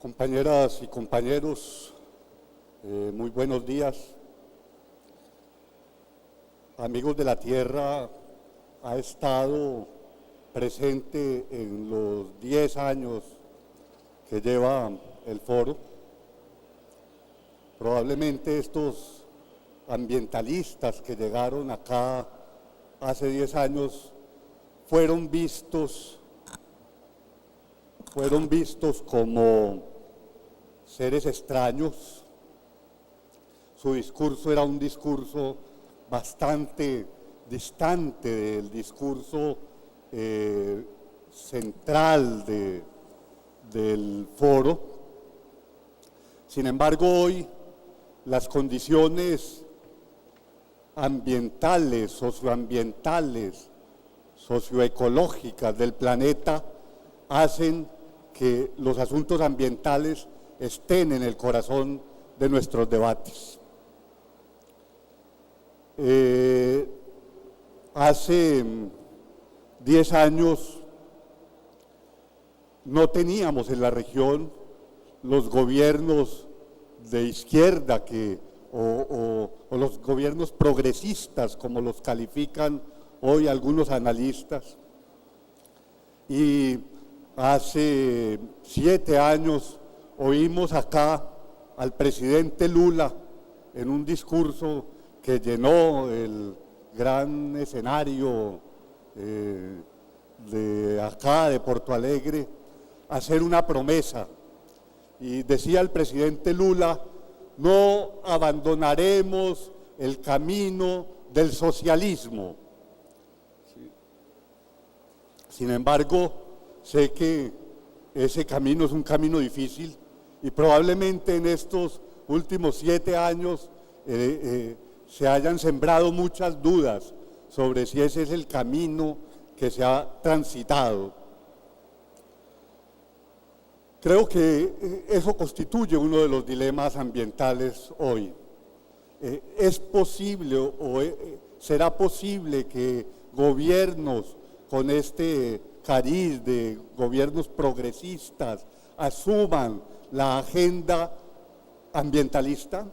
Compañeras y compañeros, muy buenos días. Amigos de la Tierra ha estado presente en los 10 años que lleva el foro. Probablemente estos ambientalistas que llegaron acá hace 10 años fueron vistos como seres extraños. Su discurso era un discurso bastante distante del discurso central del foro. Sin embargo, hoy las condiciones ambientales, socioambientales, socioecológicas del planeta hacen que los asuntos ambientales estén en el corazón de nuestros debates. Hace 10 años no teníamos en la región los gobiernos de izquierda o los gobiernos progresistas, como los califican hoy algunos analistas. Y hace 7 años oímos acá al presidente Lula en un discurso que llenó el gran escenario de acá, de Porto Alegre, hacer una promesa. Y decía el presidente Lula: no abandonaremos el camino del socialismo. Sin embargo, sé que ese camino es un camino difícil y probablemente en estos últimos 7 años se hayan sembrado muchas dudas sobre si ese es el camino que se ha transitado. Creo que eso constituye uno de los dilemas ambientales hoy. ¿Es posible o será posible que gobiernos con este cariz de gobiernos progresistas asuman la agenda ambientalista?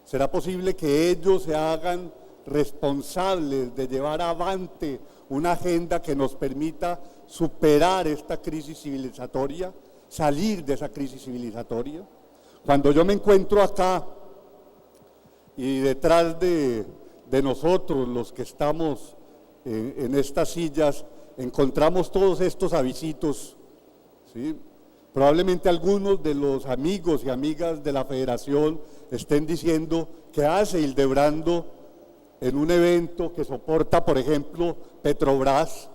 ¿Será posible que ellos se hagan responsables de llevar avante una agenda que nos permita superar esta crisis civilizatoria, salir de esa crisis civilizatoria? Cuando yo me encuentro acá y detrás de nosotros, los que estamos en estas sillas, encontramos todos estos avisitos, ¿sí? Probablemente algunos de los amigos y amigas de la Federación estén diciendo: ¿qué hace Hildebrando en un evento que soporta, por ejemplo, Petrobras,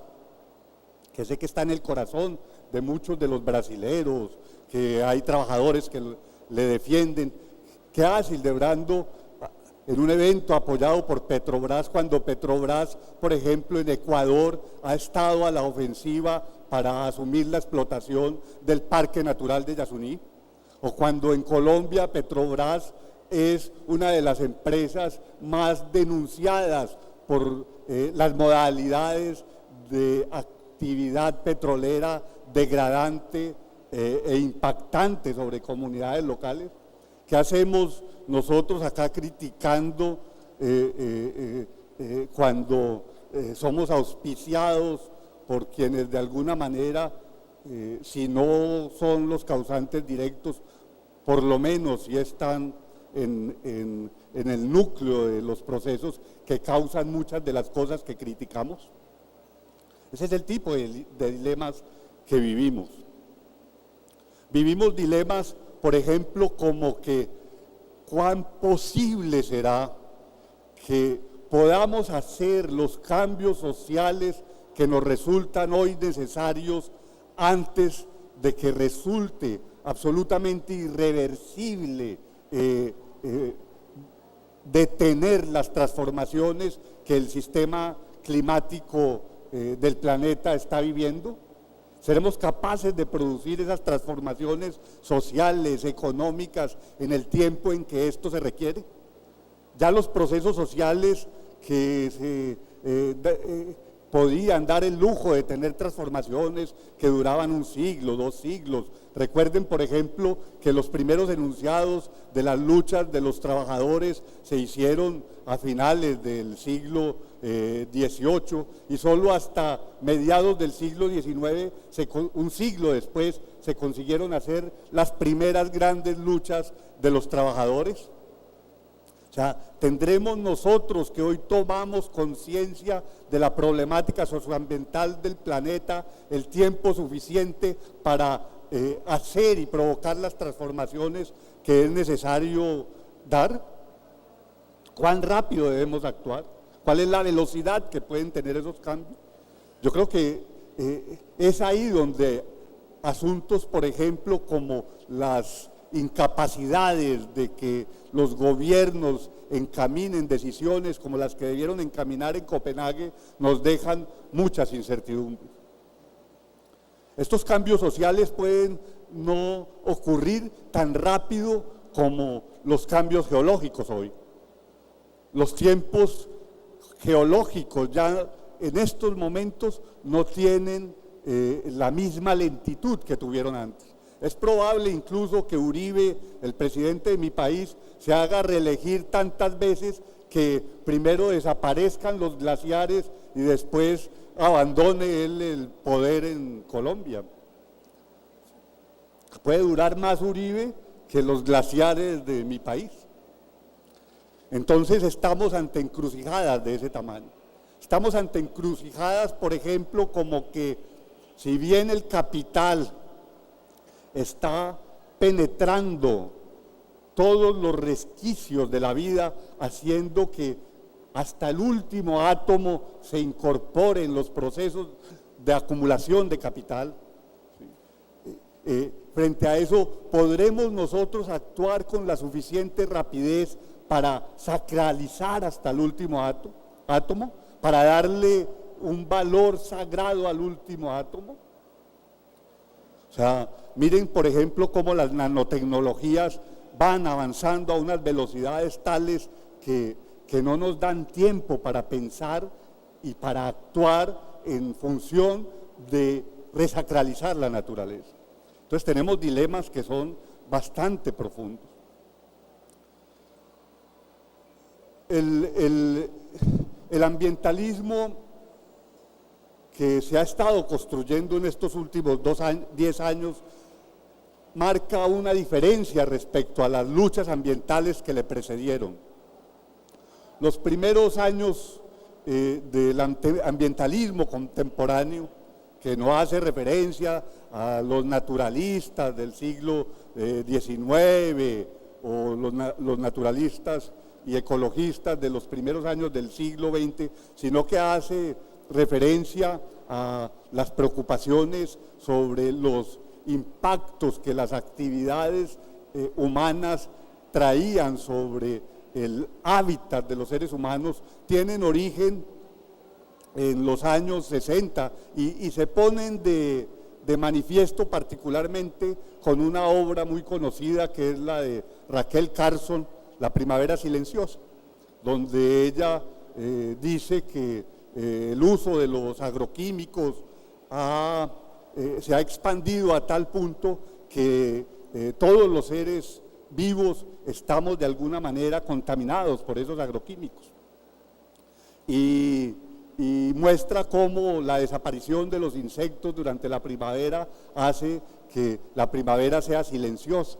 que sé que está en el corazón de muchos de los brasileros, que hay trabajadores que le defienden? ¿Qué hace Hildebrando en un evento apoyado por Petrobras, cuando Petrobras, por ejemplo, en Ecuador ha estado a la ofensiva para asumir la explotación del Parque Natural de Yasuní? O cuando en Colombia Petrobras es una de las empresas más denunciadas por las modalidades de actividad petrolera degradante e impactante sobre comunidades locales. ¿Qué hacemos nosotros acá criticando cuando somos auspiciados por quienes de alguna manera, si no son los causantes directos, por lo menos si están en el núcleo de los procesos que causan muchas de las cosas que criticamos? Ese es el tipo de dilemas que vivimos. Vivimos dilemas, por ejemplo, como que cuán posible será que podamos hacer los cambios sociales que nos resultan hoy necesarios antes de que resulte absolutamente irreversible detener las transformaciones que el sistema climático del planeta está viviendo. ¿Seremos capaces de producir esas transformaciones sociales, económicas, en el tiempo en que esto se requiere? Ya los procesos sociales que se podían dar el lujo de tener transformaciones que duraban un siglo, 2 siglos. Recuerden, por ejemplo, que los primeros enunciados de las luchas de los trabajadores se hicieron a finales del siglo XVIII y solo hasta mediados del siglo XIX, un siglo después, se consiguieron hacer las primeras grandes luchas de los trabajadores. O sea, tendremos nosotros que hoy tomamos conciencia de la problemática socioambiental del planeta el tiempo suficiente para hacer y provocar las transformaciones que es necesario dar. ¿Cuán rápido debemos actuar? ¿Cuál es la velocidad que pueden tener esos cambios? Yo creo que es ahí donde asuntos, por ejemplo, como las incapacidades de que los gobiernos encaminen decisiones como las que debieron encaminar en Copenhague, nos dejan muchas incertidumbres. Estos cambios sociales pueden no ocurrir tan rápido como los cambios geológicos hoy. Los tiempos geológicos ya en estos momentos no tienen la misma lentitud que tuvieron antes. Es probable incluso que Uribe, el presidente de mi país, se haga reelegir tantas veces que primero desaparezcan los glaciares y después abandone él el poder en Colombia. Puede durar más Uribe que los glaciares de mi país. Entonces estamos ante encrucijadas de ese tamaño. Estamos ante encrucijadas, por ejemplo, como que si bien el capital está penetrando todos los resquicios de la vida, haciendo que hasta el último átomo se incorpore en los procesos de acumulación de capital. Frente a eso, ¿podremos nosotros actuar con la suficiente rapidez para sacralizar hasta el último átomo, para darle un valor sagrado al último átomo? O sea, miren, por ejemplo, cómo las nanotecnologías van avanzando a unas velocidades tales que no nos dan tiempo para pensar y para actuar en función de resacralizar la naturaleza. Entonces tenemos dilemas que son bastante profundos. El ambientalismo que se ha estado construyendo en estos últimos 10 años marca una diferencia respecto a las luchas ambientales que le precedieron. Los primeros años del ambientalismo contemporáneo, que no hace referencia a los naturalistas del siglo XIX o los naturalistas y ecologistas de los primeros años del siglo XX, sino que hace referencia a las preocupaciones sobre los impactos que las actividades humanas traían sobre el hábitat de los seres humanos, tienen origen en los años 60 y se ponen de manifiesto particularmente con una obra muy conocida que es la de Rachel Carson, La primavera silenciosa, donde ella dice que el uso de los agroquímicos se ha expandido a tal punto que todos los seres vivos estamos de alguna manera contaminados por esos agroquímicos. Y muestra cómo la desaparición de los insectos durante la primavera hace que la primavera sea silenciosa.